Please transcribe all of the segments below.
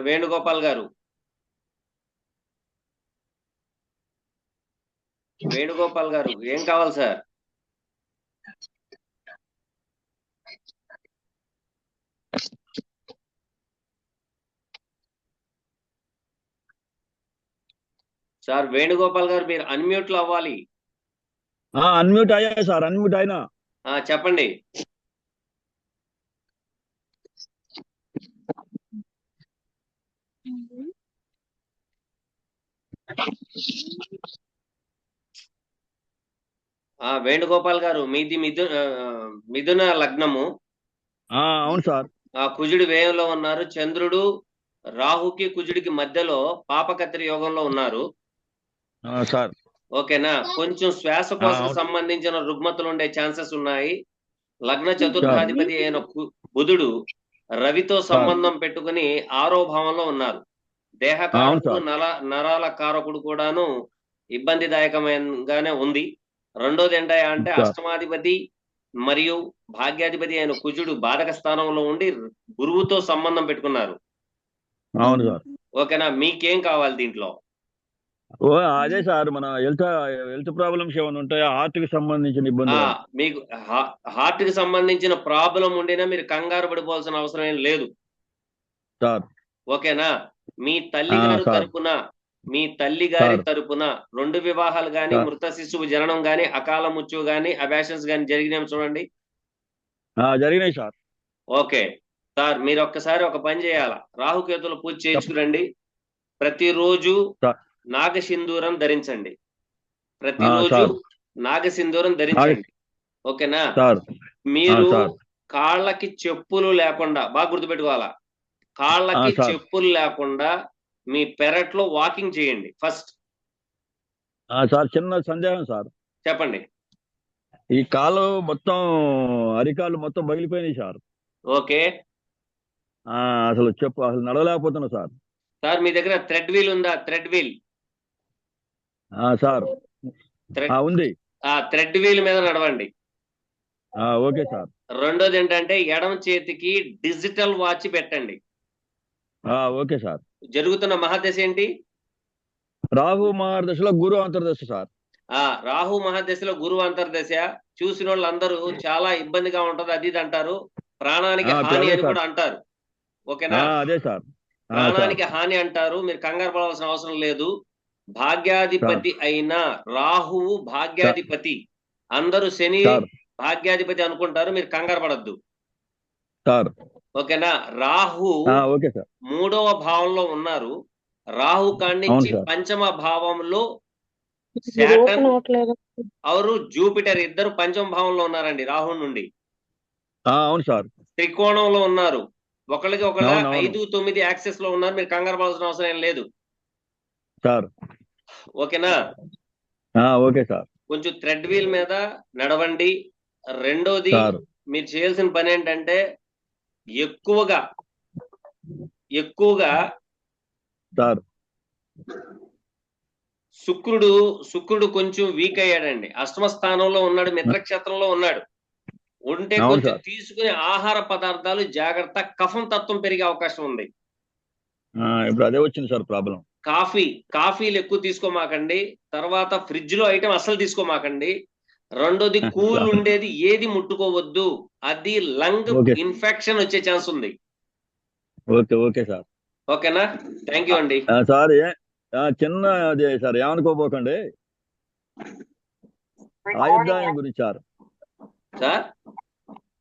వేణుగోపాల్ గారు, వేణుగోపాల్ గారు ఏం కావాలి సార్? సార్ వేణుగోపాల్ గారు మీరు అన్మ్యూట్ లో అవ్వాలి. అన్మ్యూట్ అయ్యా సార్, అన్మ్యూట్ అయినా. చెప్పండి. వేణుగోపాల్ గారు మీది మిథున లగ్నము. అవును సార్. కుజుడి వ్యయంలో ఉన్నారు. చంద్రుడు రాహుకి కుజుడికి మధ్యలో పాపకత్రి యోగంలో ఉన్నారు సార్. ఓకేనా? కొంచెం శ్వాసకోశకు సంబంధించిన రుగ్మతలు ఉండే ఛాన్సెస్ ఉన్నాయి. లగ్న చతుర్థాధిపతి అయిన బుధుడు రవితో సంబంధం పెట్టుకుని 6వ భావంలో ఉన్నారు. దేహకారకుడు నరాల కారకుడు కూడాను ఇబ్బందిదాయకంగానే ఉంది. రెండోది ఏంటంటే అష్టమాధిపతి మరియు భాగ్యాధిపతి అయిన కుజుడు బాధక స్థానంలో ఉండి గురువుతో సంబంధం పెట్టుకున్నారు. అవును సార్. ఓకేనా? మీకేం కావాలి దీంట్లో? అదే సార్, మన హెల్త్ ప్రాబ్లమ్స్ ఏమైనా ఉంటాయా? హార్ట్ కి సంబంధించిన ఇబ్బంది? మీకు హార్ట్ కి సంబంధించిన ప్రాబ్లం ఉండినా మీరు కంగారు పడిపోవాల్సిన అవసరం ఏం లేదు సార్. ఓకేనా? మీ తల్లిగారు తరపున 2 వివాహాలు గాని, మృత శిశువు జననం గాని, అకాల మృత్యువు గాని, అబాషన్స్ గాని జరిగినాయి చూడండి. జరిగినాయి సార్. ఓకే సార్, మీరు ఒక్కసారి ఒక పని చేయాల, రాహుకేతుల పూజ చేయించుకురండి. ప్రతిరోజు నాగసింధూరం ధరించండి. ప్రతిరోజు నాగసింధూరం ధరించండి. ఓకేనా? మీరు కాళ్ళకి చెప్పులు లేకుండా, బాగా గుర్తుపెట్టుకోవాలా, కాళ్ళకి చెప్పులు లేకుండా మీ పెరట్లో వాకింగ్ చేయండి ఫస్ట్. సార్ చిన్న సందేహం సార్. చెప్పండి. ఈ కాలు మొత్తం, అరికాళ్ళు మొత్తం పగిలిపోయినాయి సార్. ఓకే. అసలు నడవలేకపోతున్నా సార్. సార్ మీ దగ్గర థ్రెడ్ వీల్ ఉందా? థ్రెడ్ వీల్ సార్ ఉంది. థ్రెడ్ వీల్ మీద నడవండి. Okay sir. రెండోది ఏంటంటే ఎడమ చేతికి డిజిటల్ వాచ్ పెట్టండి. Okay sir. జరుగుతున్న మహాదశ ఏంటి? రాహు మహర్దశలో గురు అంతర్దశ సార్. రాహు మహాదశలో గురువు అంతర్దశ. చూసిన వాళ్ళందరూ చాలా ఇబ్బందిగా ఉంటది అది ఇది అంటారు, ప్రాణానికి హాని అని కూడా అంటారు. ఓకేనా? అదే సార్, ప్రాణానికి హాని అంటారు. మీరు కంగారు పడవలసిన అవసరం లేదు. భాగ్యాధిపతి అయిన రాహువు భాగ్యాధిపతి. అందరూ శని భాగ్యాధిపతి అనుకుంటారు, మీరు కంగారు పడద్దు. ఓకేనా? రాహు 3వ భావంలో ఉన్నారు. రాహు కాడి నుంచి 5వ భావంలో శాటర్న్ అవరు జూపిటర్ ఇద్దరు 5వ భావంలో ఉన్నారండి. రాహు నుండి అవును సార్, త్రికోణంలో ఉన్నారు. ఒకరికి 5, 9 యాక్సెస్ లో ఉన్నారు. మీరు కంగారు పడాల్సిన అవసరం ఏం లేదు సార్. ఓకేనా? Okay sir. కొంచెం థ్రెడ్ వీల్ మీద నడవండి. రెండోది మీరు చేయాల్సిన పని ఏంటంటే ఎక్కువగా శుక్రుడు కొంచెం వీక్ అయ్యాడండి. అష్టమ స్థానంలో ఉన్నాడు, మిత్రక్షేత్రంలో ఉన్నాడు. ఉంటే కొంచెం తీసుకునే ఆహార పదార్థాలు జాగ్రత్త. కఫం తత్వం పెరిగే అవకాశం ఉంది. ఇప్పుడు అదే వచ్చింది సార్ ప్రాబ్లం. కాఫీలు ఎక్కువ తీసుకోమాకండి. తర్వాత ఫ్రిడ్జ్ లో ఐటమ్ అస్సలు తీసుకోమాకండి. రెండోది కూల్ ఉండేది ఏది ముట్టుకోవద్దు. అది లంగ్ ఇన్ఫెక్షన్ వచ్చే ఛాన్స్ ఉంది. Okay sir. ఓకేనా? థ్యాంక్ యూ అండి. సార్ చిన్న అదే సార్, ఏమనుకోపోకండి, ఆయుర్దాయం గురించి సార్.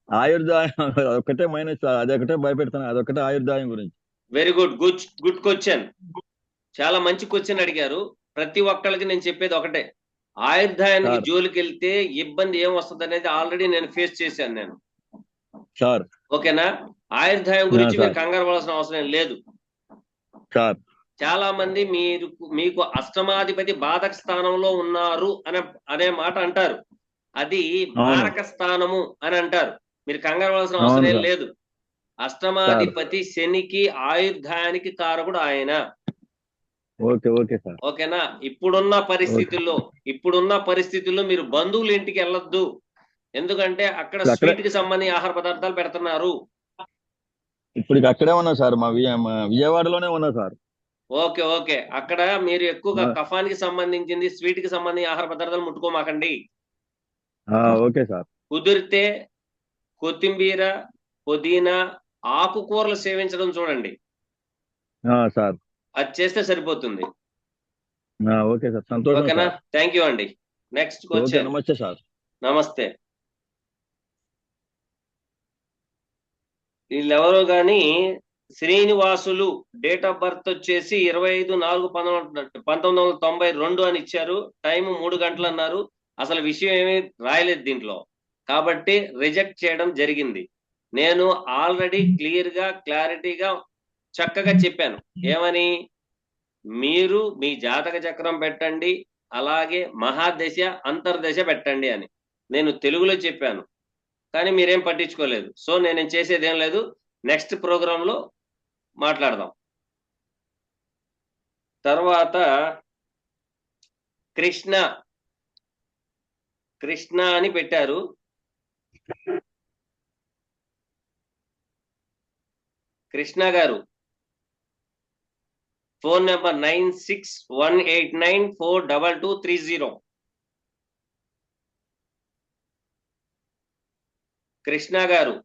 ఆయుర్దాయం అదొక్కటే మైనస్ సార్, అదొకటే భయపెడతాను, అదొక్కటే ఆయుర్దాయం గురించి. Very good question. చాలా మంచి క్వశ్చన్ అడిగారు. ప్రతి ఒక్కరికి నేను చెప్పేది ఒకటే, ఆయుర్దాయానికి జోలికి వెళ్తే ఇబ్బంది ఏం వస్తుంది అనేది ఆల్రెడీ నేను ఫేస్ చేశాను నేను సార్. ఓకేనా? ఆయుర్దాయం గురించి మీరు కంగారు పడాల్సిన అవసరం లేదు సార్. చాలా మంది మీకు అష్టమాధిపతి బాధక స్థానంలో ఉన్నారు అనే మాట అంటారు. అది మారక స్థానము అని అంటారు. మీరు కంగారు పడాల్సిన అవసరం ఏం లేదు. అష్టమాధిపతి శనికి ఆయుర్దాయానికి కారకుడు ఆయన. ఓకేనా? ఇప్పుడున్న పరిస్థితుల్లో మీరు బంధువుల ఇంటికి వెళ్ళొద్దు. ఎందుకంటే అక్కడ స్వీట్ కి సంబంధించి ఆహార పదార్థాలు పెడుతున్నారు. ఇప్పుడు అక్కడే ఉన్నా సార్, మా విజయవాడలోనే ఉన్నా సార్. ఓకే ఓకే, అక్కడ మీరు ఎక్కువగా ఆ, కఫానికి సంబంధించింది, స్వీట్ కి సంబంధించి ఆహార పదార్థాలు ముట్టుకోమాకండి. Okay sir. కుదిరితే కొత్తిమీర, పుదీనా, ఆకుకూరలు సేవించడం చూడండి. సార్. అది చేస్తే సరిపోతుంది. ఓకే సార్, సంతోషం ఓకేనా? సార్. థ్యాంక్ యూ అండి. Next okay, question. నమస్తే సార్. నమస్తే. వీళ్ళెవరో గాని శ్రీనివాసులు డేట్ ఆఫ్ బర్త్ వచ్చేసి 25/4/1992 అని ఇచ్చారు. టైం 3 గంటలు అన్నారు. అసలు విషయం ఏమీ రాయలేదు దీంట్లో, కాబట్టి రిజెక్ట్ చేయడం జరిగింది. నేను ఆల్రెడీ క్లియర్ గా క్లారిటీగా చక్కగా చెప్పాను. ఏమని? మీరు మీ జాతక చక్రం పెట్టండి, అలాగే మహాదశ అంతర్దశ పెట్టండి అని నేను తెలుగులో చెప్పాను. కానీ మీరేం పట్టించుకోలేదు. సో నేను చేసేది ఏం లేదు. నెక్స్ట్ ప్రోగ్రామ్ లో మాట్లాడదాం. తర్వాత కృష్ణ కృష్ణ అని పెట్టారు. కృష్ణ గారు ఫోన్ నెంబర్ 9618942230. కృష్ణ గారు,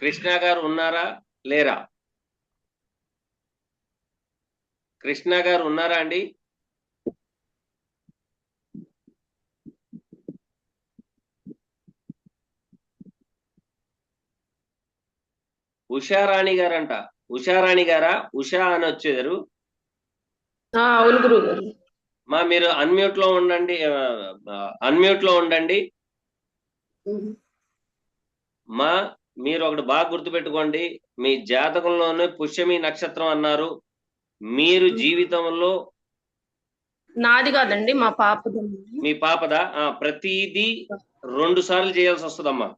కృష్ణ గారు ఉన్నారా లేరా? కృష్ణ గారు ఉన్నారా అండి? ఉషారాణి గారంట. ఉషారాణి గారా? ఉషా అని వచ్చారు. అవును గురువు గారు. మీరు అన్మ్యూట్ లో ఉండండి. అన్మ్యూట్ లో ఉండండి. మీరు ఒకటి బాగా గుర్తుపెట్టుకోండి. మీ జాతకంలోనే పుష్యమి నక్షత్రం అన్నారు. మీరు జీవితంలో నాది కాదండి, మా పాపది. మీ పాపదా? ప్రతిదీ 2 సార్లు చేయాల్సి వస్తుందమ్మా.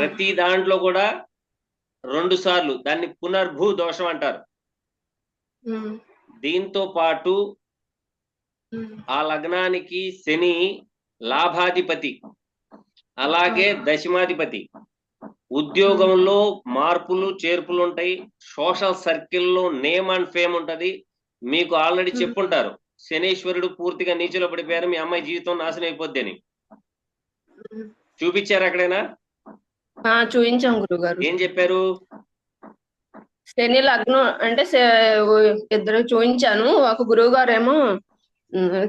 ప్రతి దాంట్లో కూడా 2 సార్లు. దాన్ని పునర్భూ దోషం అంటారు. దీంతో పాటు ఆ లగ్నానికి శని లాభాధిపతి, అలాగే దశమాధిపతి. ఉద్యోగంలో మార్పులు చేర్పులు ఉంటాయి. సోషల్ సర్కిల్లో నేమ్ అండ్ ఫేమ్ ఉంటది. మీకు ఆల్రెడీ చెప్పుంటారు, శనీశ్వరుడు పూర్తిగా నీచులో పడిపోయారు, మీ అమ్మాయి జీవితం నాశనం అయిపోద్ది అని. చూపించారు ఎక్కడైనా? చూపించాం గురువు గారు. ఏం చెప్పారు? శని లగ్నం అంటే ఇద్దరు చూపించాను. ఒక గురువు గారు ఏమో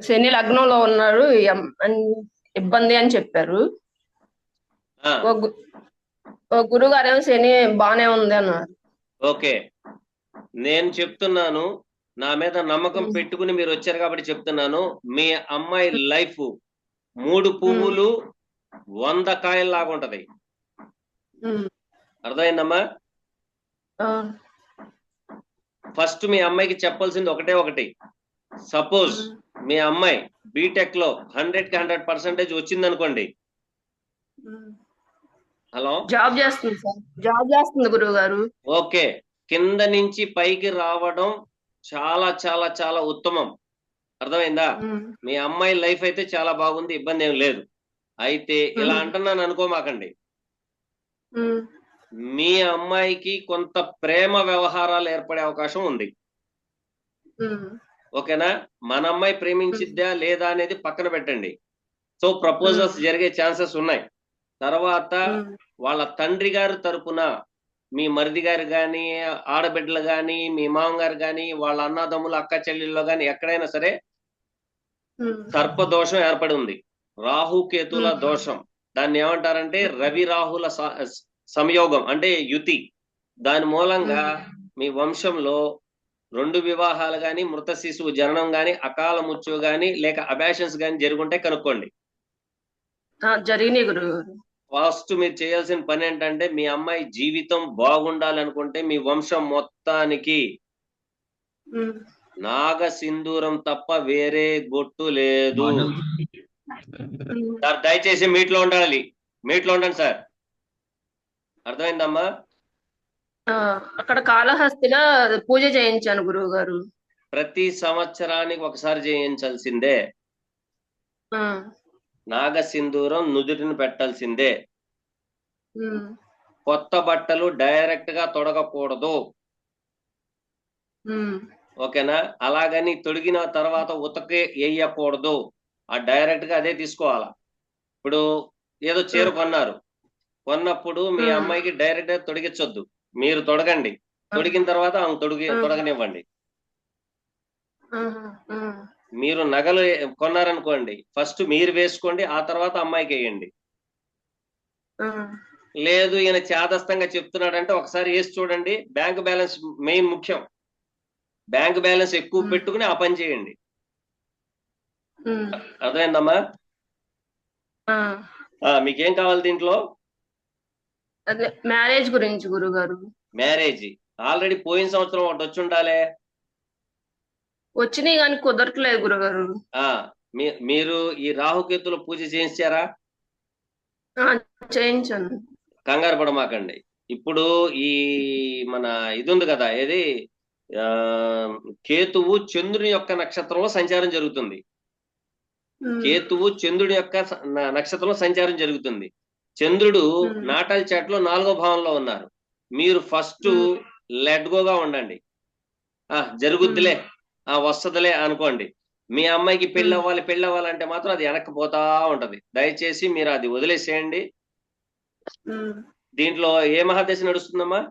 శని లగ్నంలో ఉన్నారు, ఇబ్బంది అని చెప్పారు. ఒక గురువు గారు ఏమో శని బానే ఉంది అన్నారు. ఓకే, నేను చెప్తున్నాను, నా మీద నమ్మకం పెట్టుకుని మీరు వచ్చారు కాబట్టి చెప్తున్నాను. మీ అమ్మాయి లైఫ్ 3 పువ్వులు 100 కాయల్లాగా ఉంటది. అర్థమైందమ్మా? ఫస్ట్ మీ అమ్మాయికి చెప్పాల్సింది ఒకటి. సపోజ్ మీ అమ్మాయి బీటెక్ లో 100కి 100% వచ్చింది అనుకోండి. హలో, జాబ్ చేస్తుంది సార్. జాబ్ చేస్తుంది గురువు గారు. ఓకే, కింద నుంచి పైకి రావడం చాలా చాలా చాలా ఉత్తమం. అర్థమైందా? మీ అమ్మాయి లైఫ్ అయితే చాలా బాగుంది, ఇబ్బంది ఏం లేదు. అయితే ఇలా అంటున్నాను అనుకోమాకండి. మీ అమ్మాయికి కొంత ప్రేమ వ్యవహారాలు ఏర్పడే అవకాశం ఉంది. ఓకేనా? మన అమ్మాయి ప్రేమించిద్దా లేదా అనేది పక్కన పెట్టండి. సో ప్రపోజల్స్ జరిగే ఛాన్సెస్ ఉన్నాయి. తర్వాత వాళ్ళ తండ్రి గారి తరపున మీ మరిది గారు గాని, ఆడబిడ్డలు గాని, మీ మామగారు గాని, వాళ్ళ అన్నదమ్ములు అక్క చెల్లెల్లో గాని ఎక్కడైనా సరే సర్ప దోషం ఏర్పడి ఉంది. రాహుకేతుల దోషం. దాన్ని ఏమంటారంటే రవి రాహుల సంయోగం, అంటే యుతి. దాని మూలంగా మీ వంశంలో 2 వివాహాలు గాని, మృత శిశువు జననం గాని, అకాల మృత్యు గాని, లేక అబాషన్స్ గాని జరుగుంటే కనుక్కోండి. జరిగినాయి గురువు. ఫస్ట్ మీరు చేయాల్సిన పని ఏంటంటే, మీ అమ్మాయి జీవితం బాగుండాలనుకుంటే మీ వంశం మొత్తానికి నాగ సింధూరం తప్ప వేరే గొట్టు లేదు. దయచేసి మీట్లో ఉండాలి. మీట్లో ఉండండి సార్. అర్థమైందమ్మా? అక్కడ కాళహస్తిలో పూజ చేయించాను గురువు గారు. ప్రతి సంవత్సరానికి ఒకసారి చేయించాల్సిందే. నాగసింధూరం నుదుటిని పెట్టాల్సిందే. ఉమ్, కొత్త బట్టలు డైరెక్ట్ గా తొడగకూడదు. ఉమ్, ఓకేనా? అలాగని తొడిగిన తర్వాత ఉతకే వేయకూడదు. ఆ డైరెక్ట్ గా అదే తీసుకోవాలా. ఇప్పుడు ఏదో చీర కొన్నారు, కొన్నప్పుడు మీ ఉమ్, అమ్మాయికి డైరెక్ట్ గా తొడిగించొద్దు, మీరు తొడగండి. తొడిగిన తర్వాత ఆమె తొడగనివ్వండి. మీరు నగలు కొన్నారనుకోండి, ఫస్ట్ మీరు వేసుకోండి, ఆ తర్వాత అమ్మాయికి వేయండి. లేదు ఈయన చాదస్తంగా చెప్తున్నాడంటే ఒకసారి వేసి చూడండి. బ్యాంక్ బ్యాలెన్స్ మెయిన్ ముఖ్యం. బ్యాంక్ బ్యాలెన్స్ ఎక్కువ పెట్టుకుని ఆ పని చేయండి. అర్థమైందమ్మా? మీకేం కావాలి దీంట్లో? అదే మ్యారేజ్ గురించి గురుగారు. మ్యారేజ్ ఆల్రెడీ పోయిన సంవత్సరం ఒకటి వచ్చి ఉండాలే. వచ్చినాయి కానీ కుదరట్లేదు గురుగారు. మీరు ఈ రాహుకేతుల పూజ చేయించారా? చేయించాను. కంగారు పడమాకండి. ఇప్పుడు ఈ మన ఇది ఉంది కదా, ఏది కేతువు చంద్రుని యొక్క నక్షత్రంలో సంచారం జరుగుతుంది. కేతువు చంద్రుడి యొక్క నక్షత్రంలో సంచారం జరుగుతుంది. చంద్రుడు నాటల చాట్లో 4వ భావంలో ఉన్నారు. మీరు ఫస్ట్ లెట్గోగా ఉండండి. జరుగుద్దిలే, వస్తదిలే అనుకోండి. మీ అమ్మాయికి పెళ్ళి అవ్వాలంటే మాత్రం అది వెనక్కిపోతా ఉంటది. దయచేసి మీరు అది వదిలేసేయండి. దీంట్లో ఏ మహాదశ నడుస్తుందమ్మా?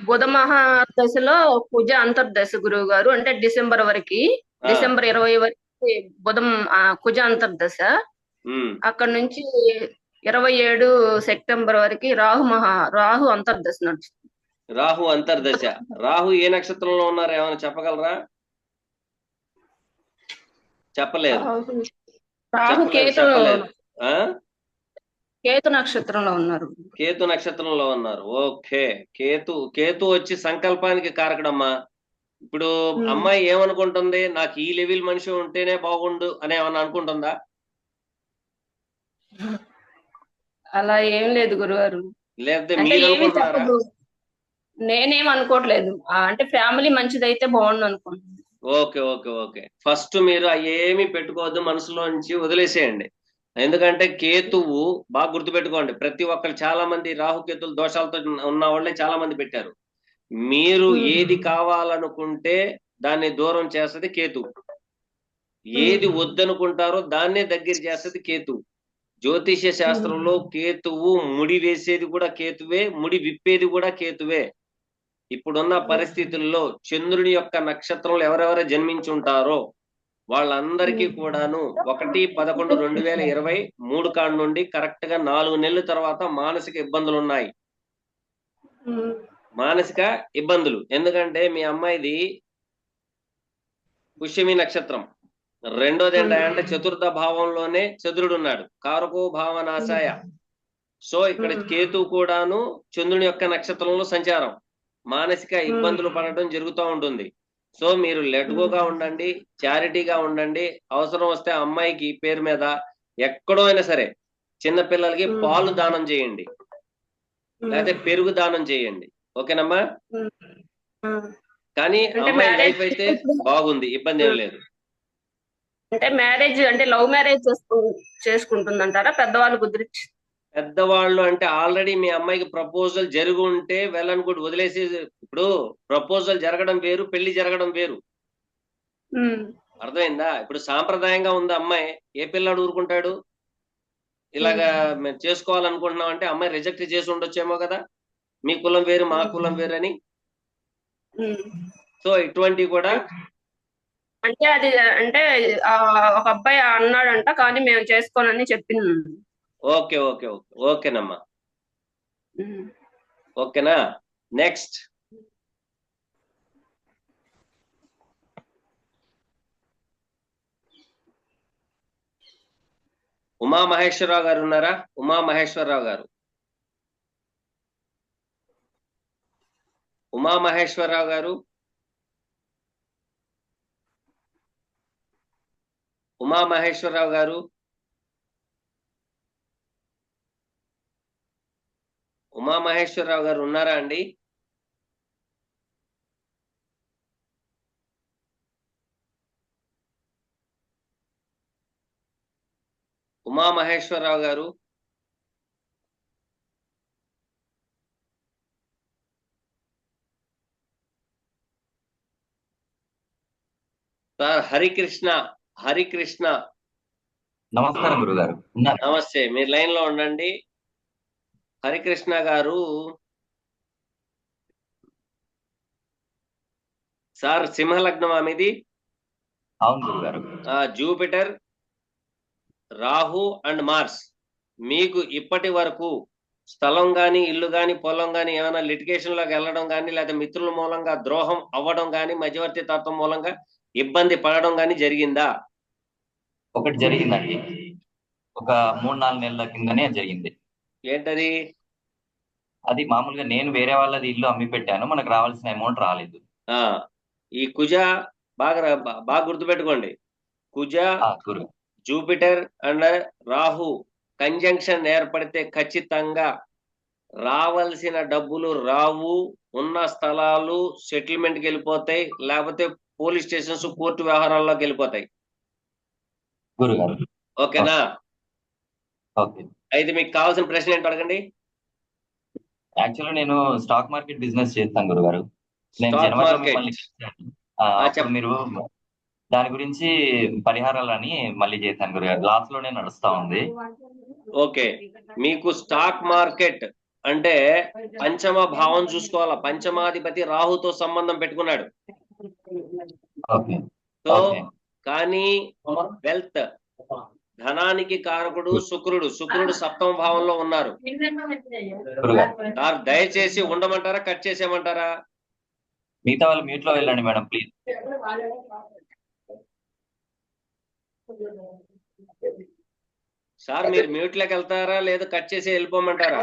బుధ మహాదశలో కుజ అంతర్దశ గురువు గారు. అంటే డిసెంబర్ వరకు, డిసెంబర్ 20 వరకు బుధం కుజ అంతర్దశ. అక్కడ నుంచి 27 సెప్టెంబర్ వరకు రాహు అంతర్దశ నడుస్తుంది. రాహు అంతర్దశ. రాహు ఏ నక్షత్రంలో ఉన్నారు ఏమైనా చెప్పగలరా? చెప్పలేదు. కేతు నక్షత్రంలో ఉన్నారు. కేతు నక్షత్రంలో ఉన్నారు. ఓకే. కేతు వచ్చి సంకల్పానికి కారకుడమ్మా. ఇప్పుడు అమ్మాయి ఏమనుకుంటుంది? నాకు ఈ లెవెల్ మనిషి ఉంటేనే బాగుండు అని ఏమన్నా అనుకుంటుందా? అలా ఏం లేదు గురుగారు. లేకపోతే మీరు అనుకుంటున్నారా? నేనేం అనుకోవట్లేదు. అంటే ఫ్యామిలీ మంచిదైతే బాగుండు అనుకుంటున్నాను. ఓకే. ఫస్ట్ మీరు ఏమీ పెట్టుకోవద్దు, మనసులో నుంచి వదిలేసేయండి. ఎందుకంటే కేతువు బాగా గుర్తుపెట్టుకోండి. ప్రతి ఒక్కరు చాలా మంది రాహుకేతులు దోషాలతో ఉన్న వాళ్ళే చాలా మంది పెట్టారు. మీరు ఏది కావాలనుకుంటే దాన్ని దూరం చేస్తుంది కేతు. ఏది వద్దనుకుంటారో దాన్నే దగ్గర చేస్తుంది కేతు. జ్యోతిష్య శాస్త్రంలో కేతువు ముడి వేసేది కూడా కేతువే, ముడి విప్పేది కూడా కేతువే. ఇప్పుడున్న పరిస్థితుల్లో చంద్రుని యొక్క నక్షత్రంలో ఎవరెవరు జన్మించుంటారో వాళ్ళందరికీ కూడాను 1/11/2023 కాడ నుండి కరెక్ట్ గా 4 నెలల తర్వాత మానసిక ఇబ్బందులు ఉన్నాయి. మానసిక ఇబ్బందులు. ఎందుకంటే మీ అమ్మాయిది పుష్యమి నక్షత్రం. రెండోది ఏంటంటే చతుర్థ భావంలోనే చంద్రుడు ఉన్నాడు, కారకో భావనాశాయ. సో ఇక్కడ కేతు కూడాను చంద్రుని యొక్క నక్షత్రంలో సంచారం. మానసిక ఇబ్బందులు పడటం జరుగుతూ ఉంటుంది. సో మీరు లెట్గోగా ఉండండి, చారిటీగా ఉండండి. అవసరం వస్తే అమ్మాయికి పేరు మీద ఎక్కడో అయినా సరే చిన్న పిల్లలకి పాలు దానం చేయండి, లేకపోతే పెరుగు దానం చేయండి. ఓకేనమ్మా? కానీ అమ్మాయి లైఫ్ అయితే బాగుంది, ఇబ్బంది ఏం లేదు. అంటే మ్యారేజ్ అంటే లవ్ మ్యారేజ్ చేసుకుంటుందంటారా? పెద్దవాళ్ళు కుదిరించి? పెద్దవాళ్ళు అంటే ఆల్రెడీ మీ అమ్మాయికి ప్రపోజల్ జరిగి ఉంటే వెల్ అండ్ గుడ్, వదిలేసి. ఇప్పుడు ప్రపోజల్ జరగడం వేరు, పెళ్లి జరగడం వేరు. అర్థమైందా? ఇప్పుడు సాంప్రదాయంగా ఉంది అమ్మాయి, ఏ పిల్లాడు ఊరుకుంటాడు? ఇలాగా మేము చేసుకోవాలనుకుంటున్నాం అంటే అమ్మాయి రిజెక్ట్ చేసి ఉండొచ్చేమో కదా, మీ కులం వేరు మా కులం వేరు అని. సో ఇటువంటివి కూడా అంటే అది అంటే ఒక అబ్బాయి అన్నాడంట, కానీ మేము చేసుకోనని చెప్పింది. ఓకేనమ్మా. ఓకేనా? నెక్స్ట్ ఉమామహేశ్వరరావు గారు ఉన్నారా? ఉమామహేశ్వరరావు గారు. ఉమామహేశ్వరరావు గారు. ఉమామహేశ్వరరావు గారు. ఉమామహేశ్వరరావు గారు ఉన్నారా అండి? ఉమామహేశ్వరరావు గారు, సార్ హరికృష్ణ, హరికృష్ణ నమస్కారం గురుగారు. నమస్తే, మీరు లైన్ లో ఉండండి. హరికృష్ణ గారు, సార్ సింహలగ్నం మీది? అవును గురుగారు. Jupiter, Rahu and Mars. మీకు ఇప్పటి వరకు స్థలం గాని, ఇల్లు గాని, పొలం గాని, ఏమైనా లిటిగేషన్ లోకి వెళ్ళడం గాని, లేదా మిత్రుల మూలంగా ద్రోహం అవ్వడం గాని, మధ్యవర్తి తత్వం మూలంగా ఇబ్బంది పడడం గాని జరిగిందా? ఒకటి జరిగిందండి, ఒక 3-4 నెలల కిందనే జరిగింది. ఏంటది? అది మామూలుగా నేను వేరే వాళ్ళది ఇల్లు అమ్మి పెట్టాను, మనకు రావాల్సిన అమౌంట్ రాలేదు. ఈ కుజ బాగా గుర్తుపెట్టుకోండి. కుజ, జూపిటర్ అండ్ రాహు కంజంక్షన్ ఏర్పడితే ఖచ్చితంగా రావాల్సిన డబ్బులు రావు, ఉన్న స్థలాలు సెటిల్మెంట్కి వెళ్ళిపోతాయి, లేకపోతే పోలీస్ స్టేషన్స్, కోర్టు వ్యవహారాల్లోకి వెళ్ళిపోతాయి. గురుగారు ఓకేనా? ఓకే. అయితే మీకు కావాల్సిన ప్రశ్న ఏంటి అడగండి. యాక్చువల్లీ నేను స్టాక్ మార్కెట్ బిజినెస్ చేస్తాను గురుగారు. నేను స్టాక్ మార్కెట్ అప్పుడు మీరు దాని గురించి పరిహారాలని మళ్ళీ చేశాను గురుగారు. లాస్ట్ లోనే నడుస్తా ఉంది. ఓకే, మీకు స్టాక్ మార్కెట్ అంటే పంచమ భావం చూసుకోవాలా. పంచమాధిపతి రాహుతో సంబంధం పెట్టుకున్నాడు. సో కానీ వెల్త్, ధనానికి కారకుడు శుక్రుడు, శుక్రుడు సప్తమ భావంలో ఉన్నారు. దయచేసి ఉండమంటారా, కట్ చేసేయమంటారా? మిగతా వాళ్ళు మ్యూట్ లో వెళ్ళండి మేడం ప్లీజ్. సార్ మీరు మ్యూట్ లోకి వెళ్తారా లేదా కట్ చేసి వెళ్ళిపోమంటారా?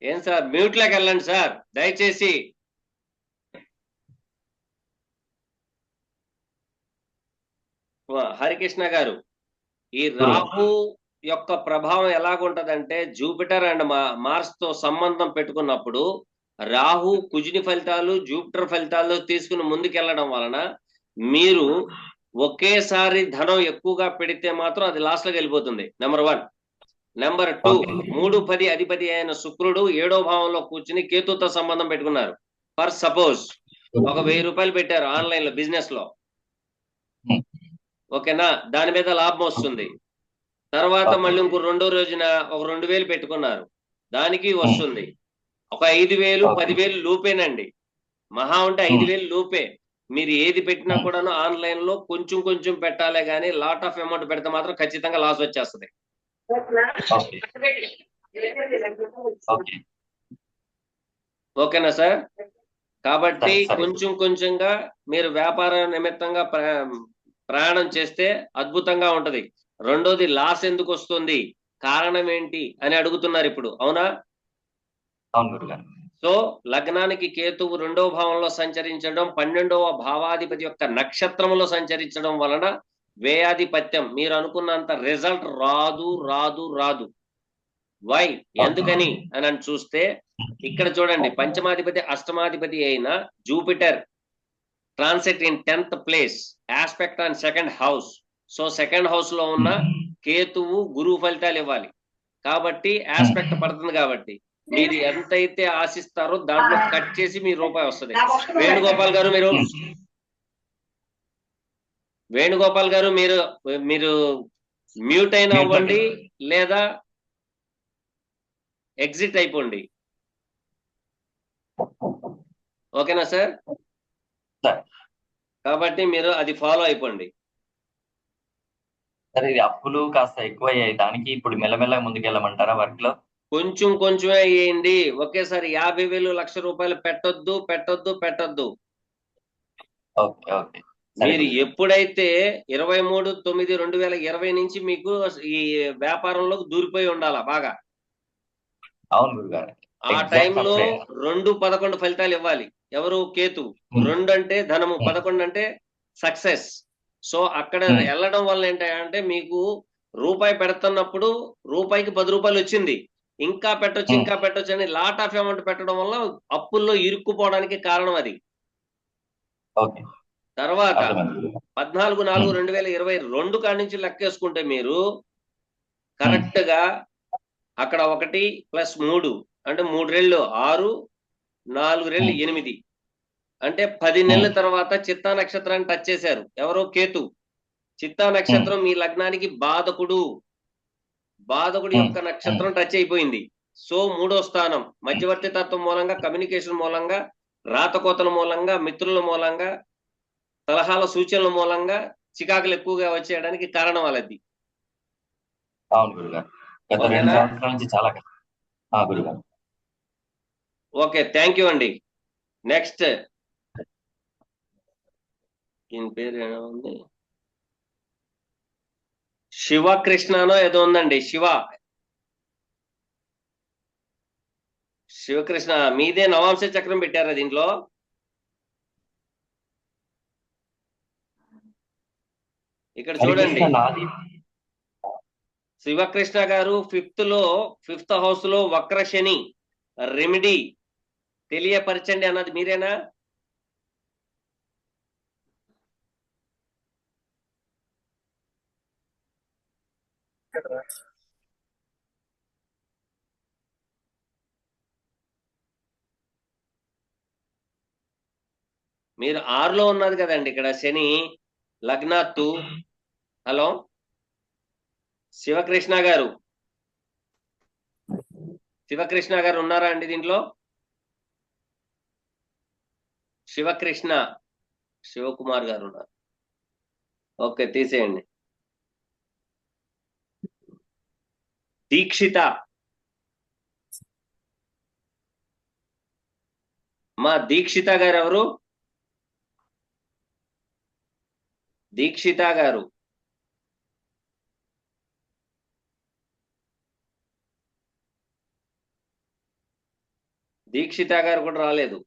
ఏం సార్, మ్యూట్ లోకి వెళ్ళండి సార్ దయచేసి. హరికృష్ణ గారు, ఈ రాహు యొక్క ప్రభావం ఎలాగుంటదంటే, జూపిటర్ అండ్ మార్స్ తో సంబంధం పెట్టుకున్నప్పుడు రాహు కుజుని ఫలితాలు, జూపిటర్ ఫలితాలు తీసుకుని ముందుకెళ్లడం వలన మీరు ఒకేసారి ధనం ఎక్కువగా పెడితే మాత్రం అది లాస్ట్ లోకి వెళ్ళిపోతుంది. నెంబర్ 1. నెంబర్ 2, 3-10 అధిపతి అయిన శుక్రుడు 7వ భావంలో కూర్చుని కేతుతో సంబంధం పెట్టుకున్నారు. ఫర్ సపోజ్ ఒక 1000 రూపాయలు పెట్టారు ఆన్లైన్ లో బిజినెస్ లో, ఓకేనా? దాని మీద లాభం వస్తుంది. తర్వాత మళ్ళీ ఇంకో 2వ రోజున ఒక 2000 పెట్టుకున్నారు, దానికి వస్తుంది. ఒక 5000, 10,000 లూపేనండి. మహా ఉంటే 5000 లూపే. మీరు ఏది పెట్టినా కూడాను ఆన్లైన్ లో కొంచెం కొంచెం పెట్టాలే గానీ లాట్ ఆఫ్ అమౌంట్ పెడితే మాత్రం ఖచ్చితంగా లాస్ వచ్చేస్తుంది. ఓకేనా సార్? కాబట్టి కొంచెం కొంచెంగా మీరు వ్యాపార నిమిత్తంగా ప్రయాణం చేస్తే అద్భుతంగా ఉంటది. రెండోది, లాస్ ఎందుకు వస్తుంది, కారణం ఏంటి అని అడుగుతున్నారు ఇప్పుడు, అవునా? సో లగ్నానికి కేతువు 2వ భావంలో సంచరించడం, 12వ భావాధిపతి యొక్క నక్షత్రంలో సంచరించడం వలన వ్యయాధిపత్యం, మీరు అనుకున్నంత రిజల్ట్ రాదు రాదు రాదు. వై, ఎందుకని అని చూస్తే ఇక్కడ చూడండి, పంచమాధిపతి అష్టమాధిపతి అయిన Jupiter transit in 10th place, aspect on 2nd house. So 2nd house లో ఉన్న కేతువు గురువు ఫలితాలు ఇవ్వాలి కాబట్టి ఆస్పెక్ట్ పడుతుంది. కాబట్టి మీరు ఎంతైతే ఆశిస్తారో దాంట్లో కట్ చేసి మీ రూపాయి వస్తుంది. వేణుగోపాల్ గారు మీరు మ్యూట్ అయినా అవ్వండి లేదా ఎగ్జిట్ అయిపోండి. ఓకేనా సార్? కాబట్టి మీరు అది ఫాలో అయిపోండి. సరే, ఇది అప్పులు కాస్త ఎక్కువ అయ్యాయి, దానికి ఇప్పుడు మెల్లమెల్లగా ముందుకెళ్ళమంటారా వర్క్ లో? కొంచెం కొంచెమే అయ్యింది. ఒకేసారి 50,000, 1,00,000 రూపాయలు పెట్టొద్దు. మీరు ఎప్పుడైతే 23/9/2020 నుంచి మీకు ఈ వ్యాపారంలోకి దూరిపోయి ఉండాలా బాగా. అవును గురుగారు. ఆ టైంలో 2-11 ఫలితాలు ఇవ్వాలి. ఎవరు? కేతు. 2 అంటే ధనము, 11 అంటే సక్సెస్. సో అక్కడ వెళ్ళడం వల్ల ఏంటంటే మీకు రూపాయి పెడుతున్నప్పుడు రూపాయికి 10 రూపాయలు వచ్చింది, ఇంకా పెట్టొచ్చు అని లాట్ ఆఫ్ అమౌంట్ పెట్టడం వల్ల అప్పుల్లో ఇరుక్కుపోవడానికి కారణం అది. ఓకే, తర్వాత అర్థమైంది. 14/4/2022 కాడి నుంచి లెక్కేసుకుంటే మీరు కరెక్ట్ గా అక్కడ 1 + 3 అంటే 3 రెళ్ళు 6, 4 రెళ్ళు 8 అంటే 10 నెలల తర్వాత చిత్తా నక్షత్రాన్ని టచ్ చేశారు. ఎవరో కేతు. చిత్తా నక్షత్రం మీ లగ్నానికి బాధకుడు యొక్క నక్షత్రం టచ్ అయిపోయింది. సో 3వ స్థానం మధ్యవర్తి తత్వం మూలంగా, కమ్యూనికేషన్ మూలంగా, రాతకోతల మూలంగా, మిత్రుల మూలంగా, సలహాల సూచనల మూలంగా చికాకులు ఎక్కువగా వచ్చేయడానికి కారణం వాళ్ళది. అవును గురుగారు, గత 2 సంవత్సరాల నుంచి చాలా కష్టం గురుగారు. ఓకే, థ్యాంక్ యూ అండి. నెక్స్ట్ దీని పేరు ఏముంది, శివకృష్ణనో ఏదో ఉందండి. శివకృష్ణ మీదే నవాంశ చక్రం పెట్టారా దీంట్లో? ఇక్కడ చూడండి, శివకృష్ణ గారు 5th హౌస్ లో వక్ర శని రెమెడీ తెలియపరచండి అన్నది మీరేనా? మీరు 6లో ఉన్నది కదండి ఇక్కడ శని లగ్నాత్తు. హలో శివకృష్ణ గారు ఉన్నారా అండి దీంట్లో? శివకుమార్ గారు ఉన్నారు. ఓకే, తీసేయండి. దీక్షిత, మా దీక్షిత గారు ఎవరు? దీక్షిత గారు కూడా రాలేదు.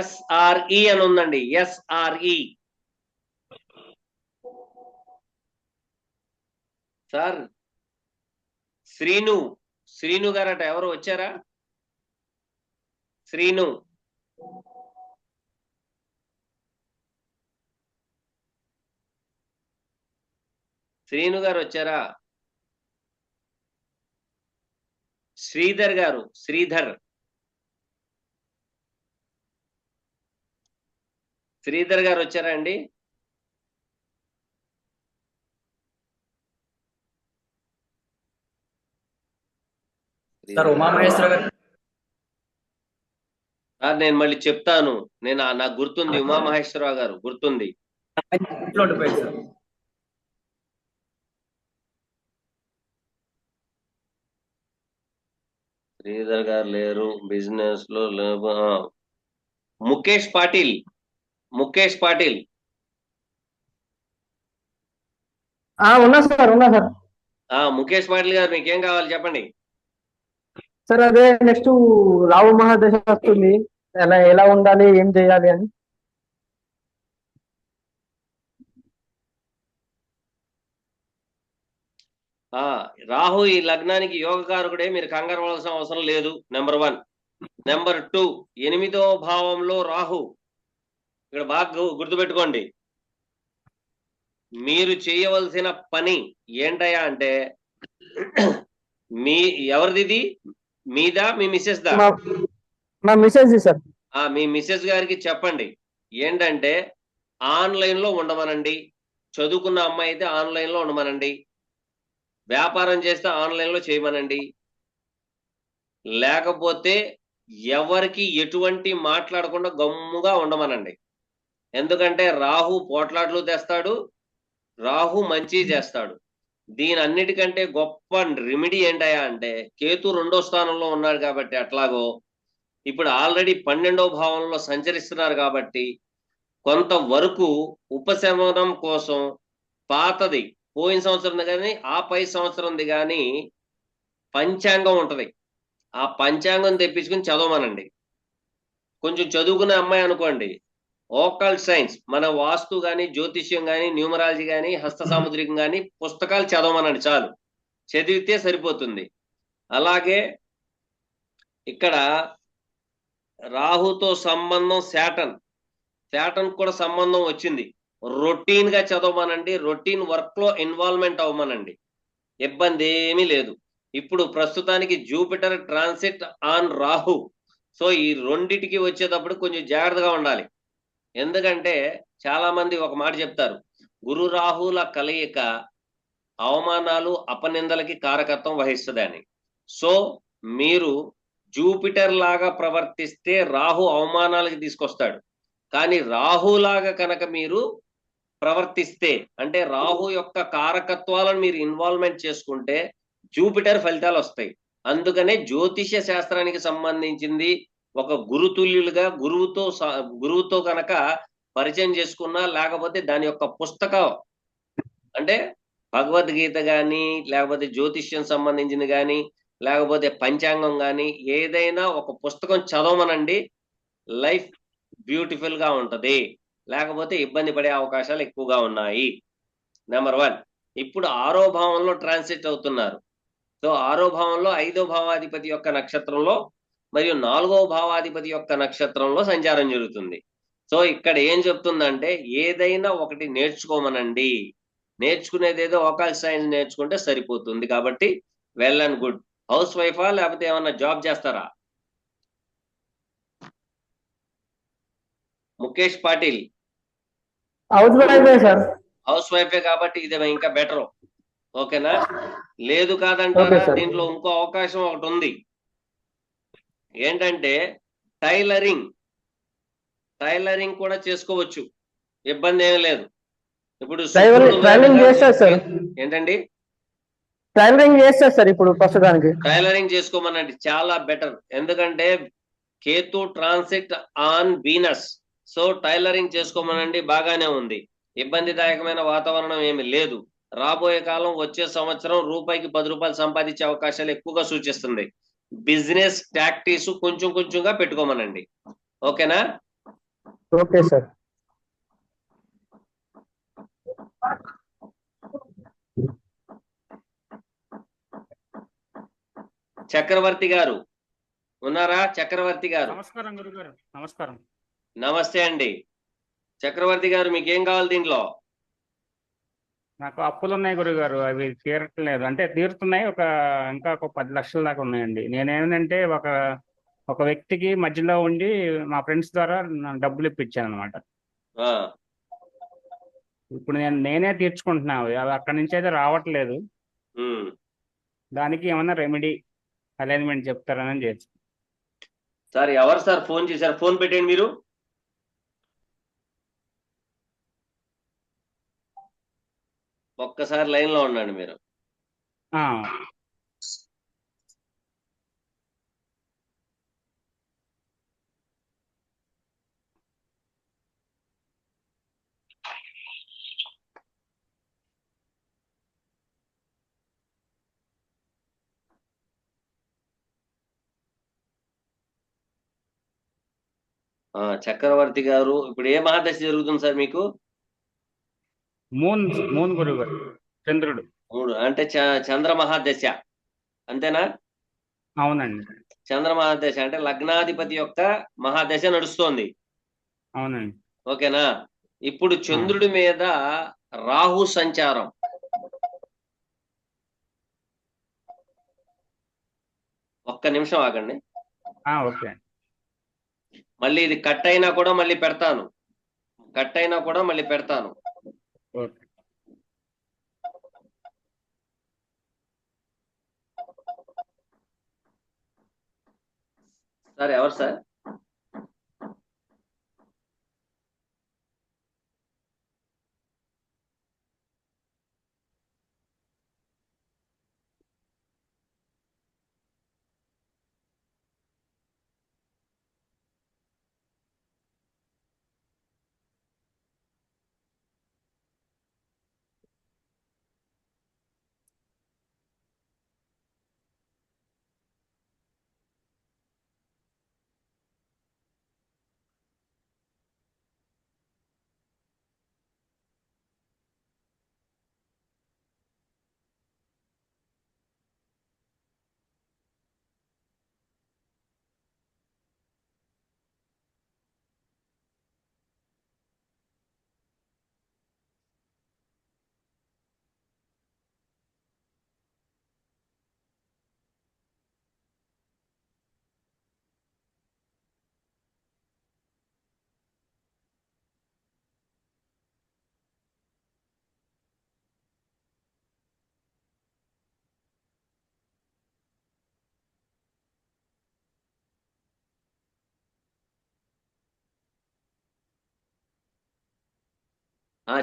SRE అని ఉందండి. SRE sir. శ్రీను గారట, ఎవరు వచ్చారా? శ్రీను గారు వచ్చారా? శ్రీధర్ గారు, శ్రీధర్ గారు వచ్చారా అండి? నేను మళ్ళీ చెప్తాను. నాకు గుర్తుంది, ఉమామహేశ్వరరావు గారు గుర్తుంది. శ్రీధర్ గారు లేరు, బిజినెస్ లో ముఖేష్ పాటిల్ ఉన్నా సార్. ముఖేష్ పాటిల్ గారు మీకేం కావాలి చెప్పండి సార్. అదే నెక్స్ట్ రావు మహాదశ వస్తుంది, ఎలా ఉండాలి, ఏం చేయాలి అని. రాహు ఈ లగ్నానికి యోగకారకుడే, మీరు కంగారు పడాల్సిన అవసరం లేదు. నెంబర్ 1. నెంబర్ 2, 8వ భావంలో రాహు. ఇక్కడ బాగా గుర్తుపెట్టుకోండి, మీరు చేయవలసిన పని ఏంటయ్యా అంటే, ఎవరిది? మీదా, మీ మిస్సెస్ దా? మా మిస్సెస్ సార్. మీ మిస్సెస్ గారికి చెప్పండి ఏంటంటే, ఆన్లైన్ లో ఉండమనండి. చదువుకున్న అమ్మాయి అయితే ఆన్లైన్ లో ఉండమనండి. వ్యాపారం చేస్తే ఆన్లైన్ లో చేయమనండి. లేకపోతే ఎవరికి ఎటువంటి మాట్లాడకుండా గమ్ముగా ఉండమనండి. ఎందుకంటే రాహు పోట్లాట్లు తెస్తాడు, రాహు మంచి చేస్తాడు. దీని అన్నిటికంటే గొప్ప రెమెడీ ఏంటయా అంటే, కేతు 2వ స్థానంలో ఉన్నాడు కాబట్టి, అట్లాగో ఇప్పుడు ఆల్రెడీ 12వ భావంలో సంచరిస్తున్నారు కాబట్టి, కొంతవరకు ఉపశమనం కోసం పాతది పోయిన సంవత్సరం కానీ ఆ పై సంవత్సరంది కానీ పంచాంగం ఉంటది, ఆ పంచాంగం తెప్పించుకుని చదవమనండి. కొంచెం చదువుకునే అమ్మాయి అనుకోండి, ఓకల్ట్ సైన్స్, మన వాస్తు కానీ, జ్యోతిష్యం కానీ, న్యూమరాలజీ కానీ, హస్త సాముద్రికం కానీ పుస్తకాలు చదవమనండి. చాలు, చదివితే సరిపోతుంది. అలాగే ఇక్కడ రాహుతో సంబంధం శాటన్ కూడా సంబంధం వచ్చింది. రొటీన్ గా చదవమనండి, రొటీన్ వర్క్ లో ఇన్వాల్వ్మెంట్ అవ్వమనండి, ఇబ్బంది ఏమీ లేదు. ఇప్పుడు ప్రస్తుతానికి Jupiter transit on Rahu. So ఈ రెండిటికి వచ్చేటప్పుడు కొంచెం జాగ్రత్తగా ఉండాలి. ఎందుకంటే చాలా మంది ఒక మాట చెప్తారు, గురు రాహుల కలయిక అవమానాలు అపనిందలకి కారకత్వం వహిస్తుందని. సో మీరు జూపిటర్ లాగా ప్రవర్తిస్తే రాహు అవమానాలకి తీసుకొస్తాడు. కానీ రాహులాగా కనుక మీరు ప్రవర్తిస్తే, అంటే రాహు యొక్క కారకత్వాలను మీరు ఇన్వాల్వ్మెంట్ చేసుకుంటే జూపిటర్ ఫలితాలు వస్తాయి. అందుకనే జ్యోతిష్య శాస్త్రానికి సంబంధించింది ఒక గురుతుల్యులుగా గురువుతో కనుక పరిచయం చేసుకున్నా, లేకపోతే దాని యొక్క పుస్తకం అంటే భగవద్గీత కానీ, లేకపోతే జ్యోతిష్యం సంబంధించింది కానీ, లేకపోతే పంచాంగం కానీ, ఏదైనా ఒక పుస్తకం చదవమనండి, లైఫ్ బ్యూటిఫుల్ గా ఉంటది. లేకపోతే ఇబ్బంది పడే అవకాశాలు ఎక్కువగా ఉన్నాయి. నెంబర్ 1. ఇప్పుడు 6వ భావంలో ట్రాన్సిట్ అవుతున్నారు. సో 6వ భావంలో 5వ భావాధిపతి యొక్క నక్షత్రంలో మరియు 4వ భావాధిపతి యొక్క నక్షత్రంలో సంచారం జరుగుతుంది. సో ఇక్కడ ఏం చెప్తుందంటే ఏదైనా ఒకటి నేర్చుకోమనండి. నేర్చుకునేది ఏదో వోకల్ సైన్స్ నేర్చుకుంటే సరిపోతుంది. కాబట్టి వెల్ అండ్ గుడ్. హౌస్ వైఫా లేకపోతే ఏమన్నా జాబ్ చేస్తారా? ముఖేష్ పాటిల్ హౌస్ వైఫే సార్. హౌస్ వైఫే కాబట్టి ఇది ఇంకా బెటర్. ఓకేనా? లేదు ఓకే కాదంటారా? సార్. దీంట్లో ఇంకో అవకాశం ఒకటి ఉంది. ఏంటంటే టైలరింగ్ కూడా చేసుకోవచ్చు, ఇబ్బంది ఏమీ లేదు. ఇప్పుడు ట్రైలింగ్ చేస్తారు సార్. ఏంటండి? టైలరింగ్ చేస్తారు సార్ ఇప్పుడు ప్రస్తుతానికి. టైలరింగ్ చేసుకోమనండి, చాలా బెటర్. ఎందుకంటే Ketu transit on Venus. So tailoring చేసుకోమనండి, బాగానే ఉంది. ఇబ్బందిదాయకమైన వాతావరణం ఏమి లేదు. రాబోయే కాలం వచ్చే సంవత్సరం రూపాయికి 10 రూపాయలు సంపాదించే అవకాశాలు ఎక్కువగా సూచిస్తుంది. బిజినెస్ టాక్టీస్ కొంచెం కొంచెంగా పెట్టుకోమనండి. ఓకేనా? Okay sir. చక్రవర్తి గారు ఉన్నారా? చక్రవర్తి గారు నమస్కారం గురుగారు. నమస్కారం. నమస్తే అండి. చక్రవర్తి గారు మీకేం కావాలి దీంట్లో? నాకు అప్పులు ఉన్నాయి గురుగారు, అవి తీరట్లేదు. అంటే తీరుతున్నాయి, ఇంకా ఒక 10 లక్షల దాకా ఉన్నాయండి. నేనేంటంటే ఒక వ్యక్తికి మధ్యలో ఉండి మా ఫ్రెండ్స్ ద్వారా డబ్బులు ఇప్పించాను అనమాట. ఆ, ఇప్పుడు నేనే తీర్చుకుంటున్నా, అవి అక్కడి నుంచి అయితే రావట్లేదు. ఉమ్. దానికి ఏమన్నా రెమెడీ అలైన్మెంట్ చెప్తారని చేసి. సార్ ఎవరు సార్ ఫోన్ చేశారు? ఫోన్ పెట్టండి మీరు. ఒక్కసారి లైన్ లో ఉండండి మీరు. ఆ, చక్రవర్తి గారు, ఇప్పుడు ఏ మహాదశ జరుగుతుంది సార్ మీకు? మూన్ మూన్ గురుగారు, చంద్రుడు. 3 అంటే చంద్ర మహాదశ అంతేనా? అవునండి. చంద్ర మహాదశ అంటే లగ్నాధిపతి యొక్క మహాదశ నడుస్తోంది. అవునండి. ఓకేనా? ఇప్పుడు చంద్రుడి మీద రాహు సంచారం. ఒక్క నిమిషం ఆగండి. ఓకే. మళ్ళీ ఇది కట్ అయినా కూడా మళ్ళీ పెడతాను. ఓకే. సార్ ఎవరు సార్?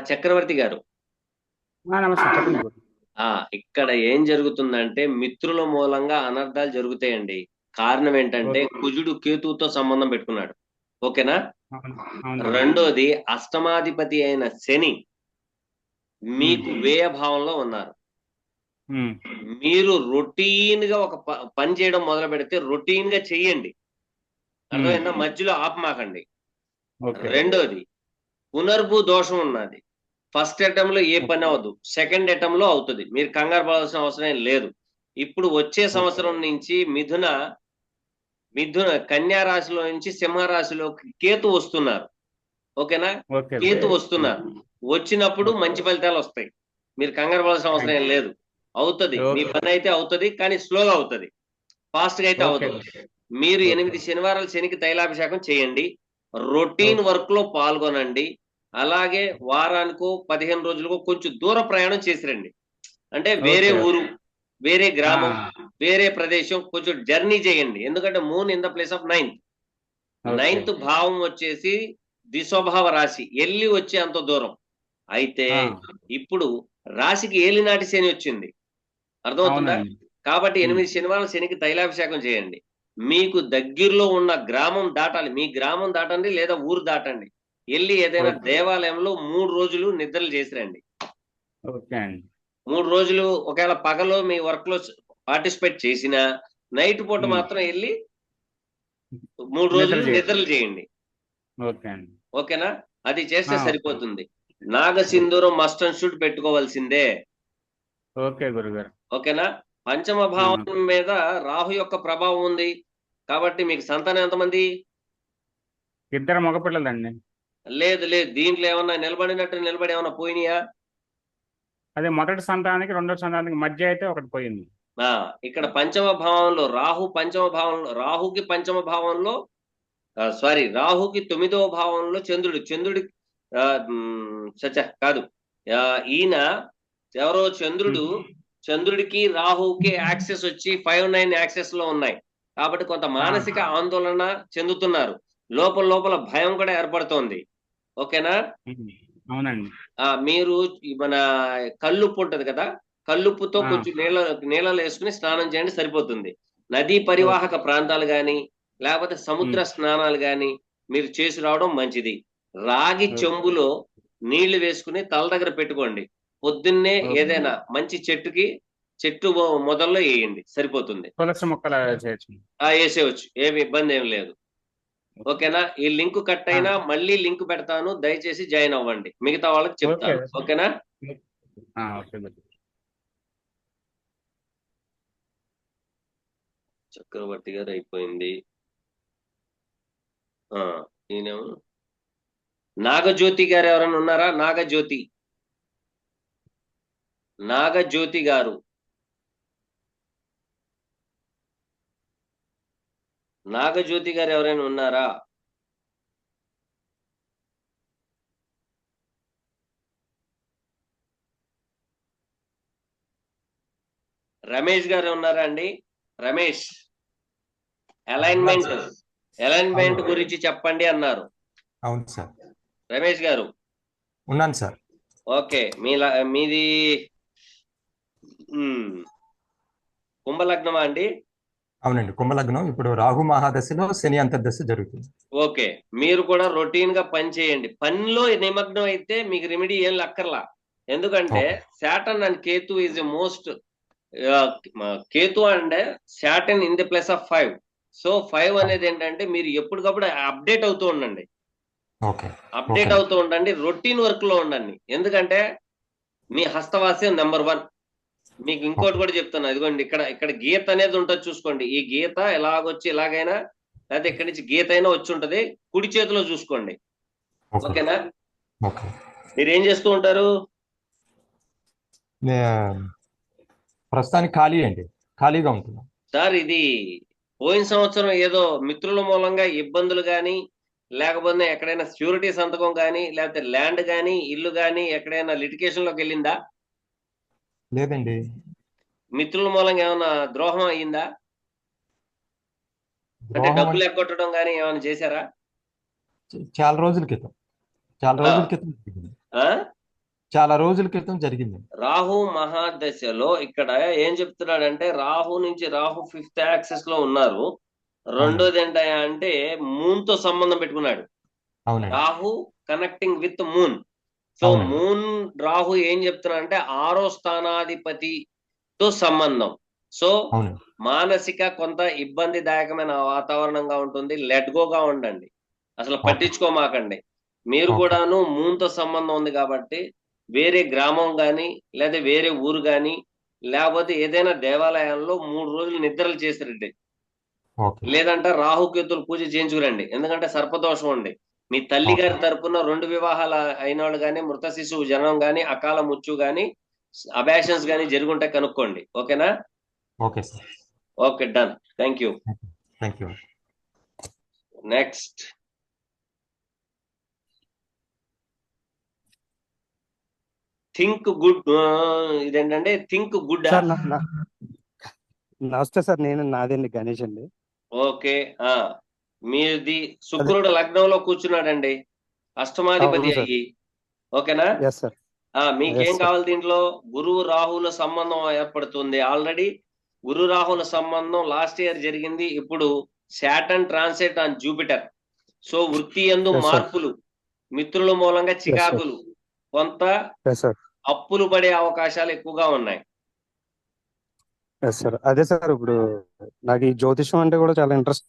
చక్రవర్తి గారు, నమస్తే, చెప్పండి గురు. ఇక్కడ ఏం జరుగుతుందంటే మిత్రుల మూలంగా అనర్థాలు జరుగుతాయండి. కారణం ఏంటంటే ఓకే. కుజుడు కేతువుతో సంబంధం పెట్టుకున్నాడు. ఓకేనా? అవును, అవును. రెండోది అష్టమాధిపతి అయిన శని మీకు వ్యయ భావంలో ఉన్నారు. ఉమ్, మీరు రొటీన్ గా ఒక పని చేయడం మొదలు పెడితే రొటీన్ గా చెయ్యండి, అర్థమైందా? మధ్యలో ఆపమాకండి. ఓకే. రెండోది పునర్భూ దోషం ఉన్నది. ఫస్ట్ అటెంప్ట్ లో ఏ పని అవ్వదు, సెకండ్ అటెంప్ట్ లో అవుతుంది. మీరు కంగారు పడాల్సిన అవసరం ఏం లేదు. ఇప్పుడు వచ్చే సంవత్సరం నుంచి మిథున కన్యా రాశిలో నుంచి సింహరాశిలోకి కేతు వస్తున్నారు. ఓకేనా? ఓకే. కేతు వస్తున్నారు. వచ్చినప్పుడు మంచి ఫలితాలు వస్తాయి. మీరు కంగారు పడాల్సిన అవసరం ఏం లేదు. అవుతుంది, మీ ఓకే. పని అయితే అవుతుంది, కానీ స్లోగా అవుతుంది, ఫాస్ట్ గా అయితే ఓకే. అవుతుంది. మీరు 8 శనివారాలు శనికి తైలాభిషేకం చేయండి, రొటీన్ వర్క్ లో పాల్గొనండి. అలాగే వారానికో 15 రోజులకో కొంచెం దూర ప్రయాణం చేసిరండి. అంటే వేరే ఓకే. ఊరు, వేరే గ్రామం, ఆ, వేరే ప్రదేశం కొంచెం జర్నీ చేయండి. ఎందుకంటే moon in the place of ninth. Okay. Ninth భావం వచ్చేసి ద్విస్వభావ రాశి, వెళ్ళి వచ్చే అంత దూరం. అయితే ఆ, ఇప్పుడు రాశికి ఏలినాటి శని వచ్చింది, అర్థమవుతుందా? అవునండి. కాబట్టి 8 శనివారం శనికి తైలాభిషేకం చేయండి. మీకు దగ్గరలో ఉన్న గ్రామం దాటాలి, మీ గ్రామం దాటండి లేదా ఊరు దాటండి. వెళ్ళి ఏదైనా ఓకే. దేవాలయంలో 3 రోజులు నిద్రలు చేసిరండి. ఓకే అండి. 3 రోజులు ఒకవేళ పగలో మీ వర్క్ లో పార్టిసిపేట్ చేసినా నైట్ పూట ఉమ్, మాత్రం వెళ్ళి 3 రోజులు నిద్ర నిద్రలు చేయండి. ఓకే అండి. ఓకేనా? అది చేస్తే ఓకే. సరిపోతుంది. నాగసింధూరం మస్ట్ అండ్ షుడ్ పెట్టుకోవాల్సిందే. ఓకే గురుగారు. ఓకేనా? పంచమ భావం మీద రాహు యొక్క ప్రభావం ఉంది. కాబట్టి మీకు సంతానం ఎంతమంది? ఇద్దరు మగపిల్లలండి. లేదు లేదు, దీంట్లో ఏమన్నా నిలబడి ఏమన్నా పోయినాయా? అదే మొదటి సంతానానికి రెండో సంతానానికి మధ్య అయితే ఒకటి పోయింది. ఇక్కడ పంచమ భావంలో రాహుకి పంచమ భావంలో రాహుకి 9వ భావంలో చంద్రుడి కాదు, ఈయన ఎవరో చంద్రుడికి రాహుకి యాక్సెస్ వచ్చి 5-9 యాక్సెస్ లో ఉన్నాయి. కాబట్టి కొంత మానసిక ఆందోళన చెందుతున్నారు, లోపల భయం కూడా ఏర్పడుతోంది. ఓకేనా? అవునండి. మీరు మన కల్లుప్పు ఉంటది కదా, కల్లుప్పుతో కొంచెం నీళ్ళలో వేసుకుని స్నానం చేయండి, సరిపోతుంది. నదీ పరివాహక ప్రాంతాలు గాని లేకపోతే సముద్ర స్నానాలు గాని మీరు చేసి రావడం మంచిది. రాగి చెంబులో నీళ్లు వేసుకుని తల దగ్గర పెట్టుకోండి. పొద్దున్నే ఏదైనా మంచి చెట్టు మొదల్లో వేయండి, సరిపోతుంది. తులసి మొక్కలు వేసేవచ్చు, ఏమి ఇబ్బంది ఏం లేదు. ఓకేనా? ఈ లింక్ కట్ అయినా మళ్ళీ లింక్ పెడతాను, దయచేసి జాయిన్ అవ్వండి, మిగతా వాళ్ళకి చెప్తాను. ఓకేనా? చక్రవర్తి గారు అయిపోయింది. ఈయనేమో నాగజ్యోతి గారు ఎవరైనా ఉన్నారా? నాగజ్యోతి గారు, నాగజ్యోతి గారు ఎవరైనా ఉన్నారా? రమేష్ గారు ఉన్నారా అండి? రమేష్, అలైన్మెంట్ గురించి చెప్పండి అన్నారు. అవును సార్. రమేష్ గారు ఉన్నాను సార్. ఓకే, మీది కుంభలగ్నమా అండి? అవునండి, కుంభలగ్నం. ఇప్పుడు రాహు మహాదశలో శని అంతర్దశ జరుగుతుంది. ఓకే, మీరు కూడా రొటీన్ గా పని చేయండి. పనిలో నిమగ్నం అయితే మీకు రెమెడీ ఏం లక్కర్లా. ఎందుకంటే Saturn and Ketu is most Ketu and Saturn in the place of 5. So 5 అనేది ఏంటంటే మీరు ఎప్పటికప్పుడు అప్డేట్ అవుతూ ఉండండి. రొటీన్ వర్క్ లో ఉండండి. ఎందుకంటే మీ హస్తవాస్యం నెంబర్ 1. మీకు ఇంకోటి కూడా చెప్తాను, ఇదిగోండి ఇక్కడ గీత అనేది ఉంటుంది, చూసుకోండి. ఈ గీత ఎలాగొచ్చి ఎలాగైనా, లేకపోతే ఇక్కడి నుంచి గీత అయినా వచ్చి ఉంటది, కుడి చేతిలో చూసుకోండి. ఓకేనా? మీరు ఏం చేస్తూ ఉంటారు? ప్రస్తుతానికి ఖాళీగా ఉంటున్నాం సార్. ఇది పోయిన సంవత్సరం ఏదో మిత్రుల మూలంగా ఇబ్బందులు కానీ, లేకపోతే ఎక్కడైనా ష్యూరిటీ సంతకం కానీ, లేకపోతే ల్యాండ్ కానీ, ఇల్లు కానీ ఎక్కడైనా లిటిగేషన్ లోకి వెళ్ళిందా? లేదండి. మిత్రుల మూలంగా ఏమైనా ద్రోహం అయ్యిందా? అంటే డబ్బులు ఎగ్గొట్టడం కానీ ఏమైనా చేశారా? చాలా రోజుల క్రితం చాలా రోజుల క్రితం జరిగింది. రాహు మహాదశలో ఇక్కడ ఏం చెప్తున్నాడంటే రాహు నుంచి రాహు 5th యాక్సిస్ లో ఉన్నారు. రెండోది ఏంటంటే మూన్ తో సంబంధం పెట్టుకున్నాడు. అవునండి. Rahu connecting with moon. So అవునండి. మూన్ రాహు ఏం చెప్తున్నాడంటే 6వ స్థానాధిపతితో సంబంధం. సో అవునండి. మానసిక కొంత ఇబ్బందిదాయకమైన వాతావరణంగా ఉంటుంది. లెట్ గోగా ఉండండి, అసలు పట్టించుకోమాకండి. మీరు Okay. కూడాను మూన్ తో సంబంధం ఉంది కాబట్టి వేరే గ్రామం గాని లేదా వేరే ఊరు గాని లేకపోతే ఏదైనా దేవాలయాల్లో 3 రోజులు నిద్రలు చేసిరండి. ఓకే. లేదంటే రాహుకేతులు పూజ చేయించుకురండి. ఎందుకంటే సర్పదోషం ఉంది. మీ తల్లి గారి తరపున 2 వివాహాలు అయిన వాళ్ళు కానీ, మృత శిశువు జనం కానీ, అకాల మృత్యు కానీ, అబాషన్స్ కానీ జరుగుంటే కనుక్కోండి. ఓకేనా? Okay sir. Okay, done. Thank you. Thank you. Next think good. ఇదేంటంటే థింక్ గుడ్. సార్ నమస్తే సార్, నాదండి గణేష్ అండి. ఓకే. మీది శుక్రుడు లగ్నంలో కూర్చున్నాడండి, అష్టమాధిపతి అవును సార్. అయ్యి. ఓకేనా? Yes sir. మీకేం Yes, sir. కావాలి దీంట్లో? గురువు రాహుల సంబంధం ఏర్పడుతుంది. ఆల్రెడీ గురు రాహుల సంబంధం లాస్ట్ ఇయర్ జరిగింది. ఇప్పుడు Saturn transit on Jupiter. So వృత్తి యందు Yes, sir. మార్పులు, మిత్రుల మూలంగా చికాకులు, కొంత ఎస్ సార్. అప్పులు పడే అవకాశాలు ఎక్కువగా ఉన్నాయి. Yes sir. అదే సార్, ఇప్పుడు నాకు ఈ జ్యోతిషం అంటే కూడా చాలా ఇంట్రెస్ట్